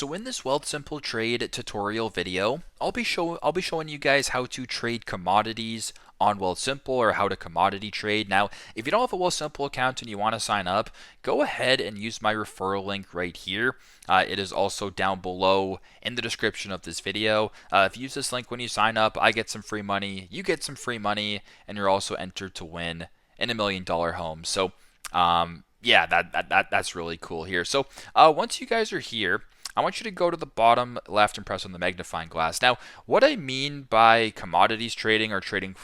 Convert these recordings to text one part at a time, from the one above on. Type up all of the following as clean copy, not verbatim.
So in this Wealthsimple Trade tutorial video, I'll be showing you guys how to trade commodities on Wealthsimple, or how to commodity trade. Now, if you don't have a Wealthsimple account and you want to sign up, go ahead and use my referral link right here. It is also down below in the description of this video. If you use this link when you sign up, I get some free money, you get some free money, and you're also entered to win in $1 million home. So yeah, that's really cool here. So once you guys are here, I want you to go to the bottom left and press on the magnifying glass. Now, what I mean by commodities trading, or trading,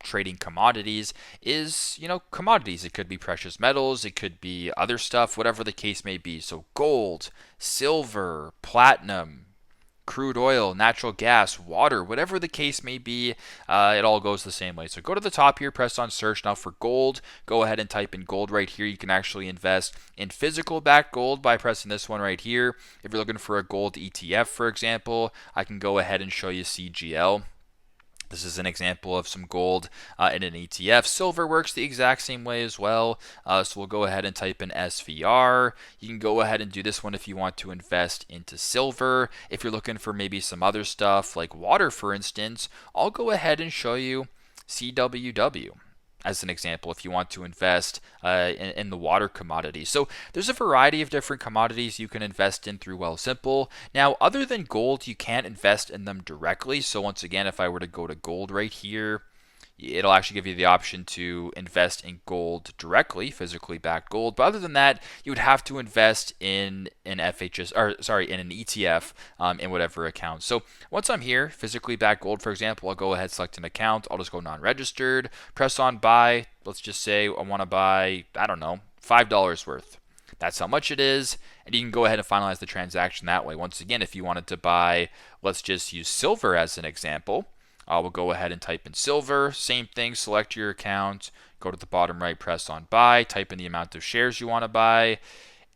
trading commodities, is, commodities. It could be precious metals, it could be other stuff, whatever the case may be. So gold, silver, platinum, crude oil, natural gas, water, whatever the case may be, it all goes the same way. So go to the top here, press on search. Now for gold, go ahead and type in gold right here. You can actually invest in physical backed gold by pressing this one right here. If you're looking for a gold ETF, for example, I can go ahead and show you CGL. This is an example of some gold in an ETF. Silver works the exact same way as well. So we'll go ahead and type in SVR. You can go ahead and do this one if you want to invest into silver. If you're looking for maybe some other stuff like water, for instance, I'll go ahead and show you CWW as an example if you want to invest in the water commodity. So there's a variety of different commodities you can invest in through Wealthsimple. Now, other than gold, you can't invest in them directly. So once again, if I were to go to gold right here, it'll actually give you the option to invest in gold directly, physically backed gold. But other than that, you would have to invest in an FHS, or sorry, in an ETF in whatever account. So once I'm here, physically backed gold, for example, I'll go ahead, select an account. I'll just go non-registered, press on buy. Let's just say I want to buy, I don't know, $5 worth. That's how much it is, and you can go ahead and finalize the transaction that way. Once again, if you wanted to buy, let's just use silver as an example. We'll go ahead and type in silver. Same thing, select your account, go to the bottom right, press on buy, type in the amount of shares you want to buy,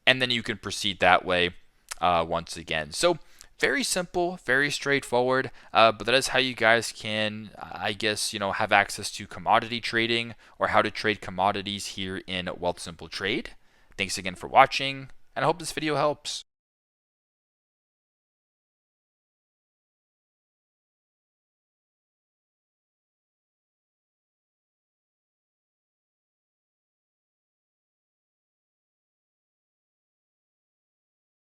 and then you can proceed that way once again. So very simple, very straightforward, but that is how you guys can, I guess, have access to commodity trading, or how to trade commodities here in Wealthsimple Trade. Thanks again for watching, and I hope this video helps.